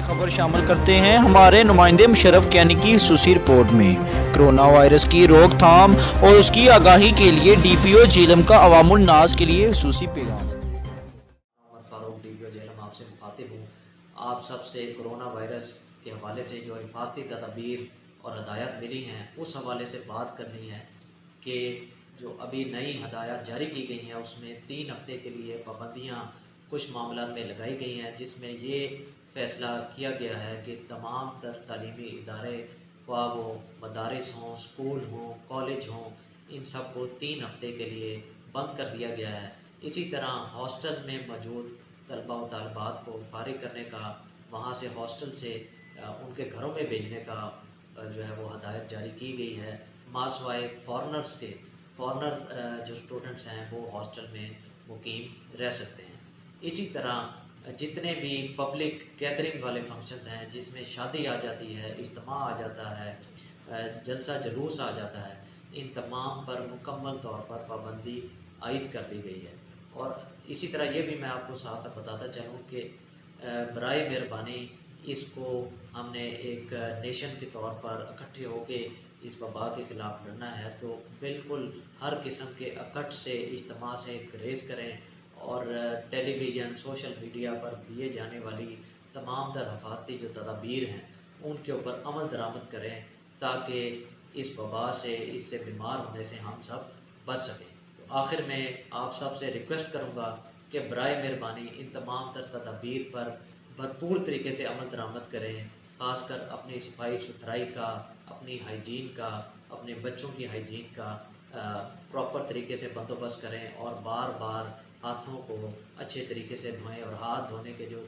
خبر شامل کرتے ہیں ہمارے نمائندے مشرف کینی کی خصوصی رپورٹ میں۔ کرونا وائرس کی روک تھام اور اس کی آگاہی کے لیے ڈی پی او جیلم کا عوام الناس کے لیے خصوصی پیغام۔ فاروق ڈی پی او جیلم آپ سے مخاطب ہوں۔ آپ سب سے کرونا وائرس کے حوالے سے جو حفاظتی تدابیر اور ہدایات ملی ہیں اس حوالے سے بات کرنی ہے کہ جو ابھی نئی ہدایات جاری کی گئی ہیں اس میں 3 ہفتے کے لیے پابندیاں کچھ معاملات میں لگائی گئی ہیں، جس میں یہ فیصلہ کیا گیا ہے کہ تمام تر تعلیمی ادارے، خواہ وہ مدارس ہوں، اسکول ہوں، کالج ہوں، ان سب کو 3 ہفتے کے لیے بند کر دیا گیا ہے۔ اسی طرح ہاسٹل میں موجود طلباء و طالبات کو فارغ کرنے کا، وہاں سے ہاسٹل سے ان کے گھروں میں بھیجنے کا جو ہے وہ ہدایت جاری کی گئی ہے، ماسوائے فارنرز کے۔ فارنر جو اسٹوڈنٹس ہیں وہ ہاسٹل میں مقیم رہ سکتے ہیں۔ اسی طرح جتنے بھی پبلک گیدرنگ والے فنکشنز ہیں، جس میں شادی آ جاتی ہے، اجتماع آ جاتا ہے، جلسہ جلوس آ جاتا ہے، ان تمام پر مکمل طور پر پابندی عائد کر دی گئی ہے۔ اور اسی طرح یہ بھی میں آپ کو ساتھ ساتھ بتاتا چاہوں کہ برائے مہربانی اس کو ہم نے ایک نیشن کے طور پر اکٹھے ہو کے اس وبا کے خلاف لڑنا ہے، تو بالکل ہر قسم کے اکٹ سے، اجتماع سے گریز کریں اور ٹیلی ویژن، سوشل میڈیا پر دیے جانے والی تمام تر حفاظتی جو تدابیر ہیں ان کے اوپر عمل درآمد کریں تاکہ اس وبا سے، اس سے بیمار ہونے سے ہم سب بچ سکیں۔ تو آخر میں آپ سب سے ریکویسٹ کروں گا کہ برائے مہربانی ان تمام تر تدابیر پر بھرپور طریقے سے عمل درآمد کریں، خاص کر اپنی صفائی ستھرائی کا، اپنی ہائیجین کا، اپنے بچوں کی ہائیجین کا پراپر طریقے سے بندوبست کریں اور بار بار ہاتھوں کو اچھے طریقے سے دھوئیں۔ اور ہاتھ دھونے کے جو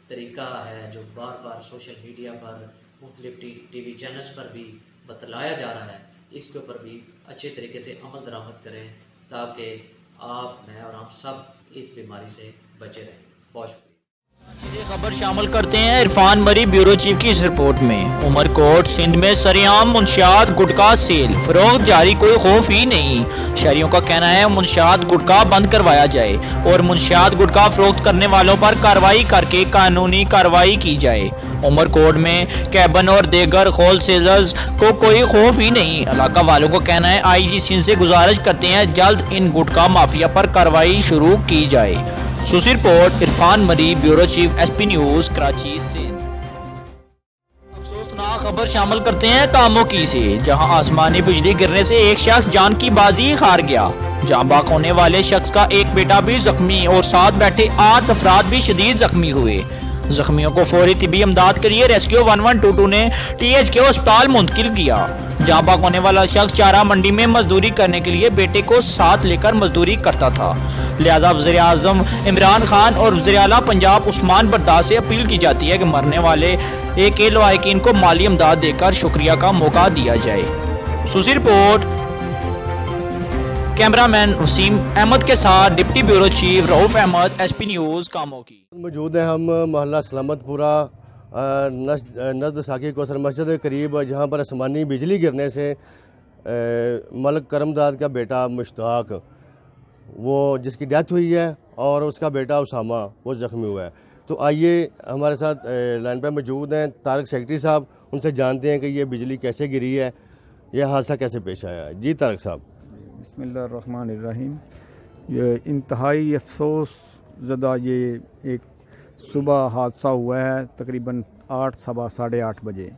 طریقہ ہے جو بار بار سوشل میڈیا پر، مختلف ٹی وی چینلز پر بھی بتلایا جا رہا ہے، اس کے اوپر بھی اچھے طریقے سے عمل درآمد کریں تاکہ آپ، میں اور ہم سب اس بیماری سے بچے رہیں۔ بہت شکریہ۔ یہ خبر شامل کرتے ہیں عرفان مری بیورو چیف کی اس رپورٹ میں۔ عمر کوٹ سندھ میں سریعام منشیات گٹکا سیل فروخت جاری، کوئی خوف ہی نہیں۔ شہریوں کا کہنا ہے منشیات گٹکا بند کروایا جائے اور منشیات گٹکا فروخت کرنے والوں پر کارروائی کر کے قانونی کارروائی کی جائے۔ عمر کوٹ میں کیبن اور دیگر ہول سیلرز کو کوئی خوف ہی نہیں۔ علاقہ والوں کو کہنا ہے آئی جی سندھ سے گزارش کرتے ہیں جلد ان گٹکا مافیا پر کارروائی شروع کی جائے۔ خصوصی report Irfan Marri bureau chief S P news Karachi Sindh. افسوسناک خبر شامل کرتے ہیں کاموں کی سے، جہاں آسمانی بجلی گرنے سے ایک شخص جان کی بازی ہار گیا۔ جاں بحق ہونے والے شخص کا ایک بیٹا بھی زخمی اور ساتھ بیٹھے 8 افراد بھی شدید زخمی ہوئے۔ زخمیوں کو فوری طبی امداد کے لیے ریسکیو 1122 نے ٹی ایچ کے اسپتال منتقل کیا۔ جاں بحق ہونے والا شخص چارہ منڈی میں مزدوری کرنے کے لیے بیٹے کو ساتھ لے کر مزدوری کرتا تھا، لہذا وزیر اعظم عمران خان اور وزیر اعلیٰ پنجاب عثمان بردار سے اپیل کی جاتی ہے کہ مرنے والے کے لواحقین کو مالی امداد دے کر شکریہ کا موقع دیا جائے۔ خصوصی رپورٹ کیمرہ مین وسیم احمد کے ساتھ ڈپٹی بیورو چیف رؤف احمد ایس پی نیوز کاموں کی۔ موجود ہیں ہم محلہ سلامت پورہ نزد ساقی کوثر مسجد کے قریب، جہاں پر آسمانی بجلی گرنے سے ملک کرمداد کا بیٹا مشتاق، وہ جس کی ڈیتھ ہوئی ہے، اور اس کا بیٹا اسامہ وہ زخمی ہوا ہے۔ تو آئیے ہمارے ساتھ لائن پہ موجود ہیں طارق سیکرٹری صاحب، ان سے جانتے ہیں کہ یہ بجلی کیسے گری ہے، یہ حادثہ کیسے پیش آیا ہے۔ جی طارق صاحب۔ بسم اللہ الرحمن الرحیم۔ یہ انتہائی افسوس زدہ یہ ایک صبح حادثہ ہوا ہے، تقریباً 8 سوا 8:30 بجے۔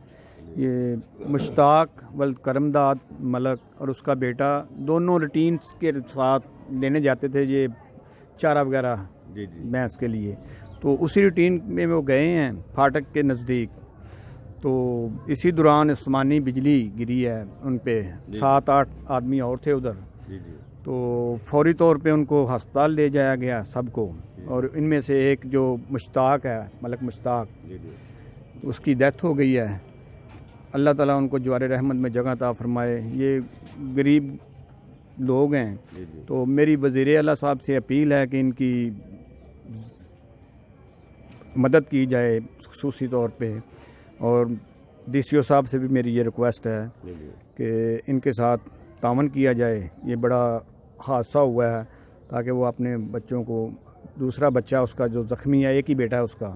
یہ مشتاق ولد کرمداد ملک اور اس کا بیٹا دونوں روٹینز کے ساتھ لینے جاتے تھے یہ چارہ وغیرہ بھینس کے لیے، تو اسی روٹین میں وہ گئے ہیں پھاٹک کے نزدیک، تو اسی دوران آسمانی بجلی گری ہے ان پہ۔ 7-8 آدمی اور تھے ادھر، تو فوری طور پہ ان کو ہسپتال لے جایا گیا سب کو، اور ان میں سے ایک جو مشتاق ہے، ملک مشتاق، اس کی ڈیتھ ہو گئی ہے۔ اللہ تعالیٰ ان کو جوار رحمت میں جگہ عطا فرمائے۔ یہ غریب لوگ ہیں، تو میری وزیر اعلیٰ صاحب سے اپیل ہے کہ ان کی مدد کی جائے خصوصی طور پہ، اور ڈی سی او صاحب سے بھی میری یہ ریکویسٹ ہے کہ ان کے ساتھ تعاون کیا جائے۔ یہ بڑا حادثہ ہوا ہے، تاکہ وہ اپنے بچوں کو، دوسرا بچہ اس کا جو زخمی ہے، ایک ہی بیٹا ہے اس کا،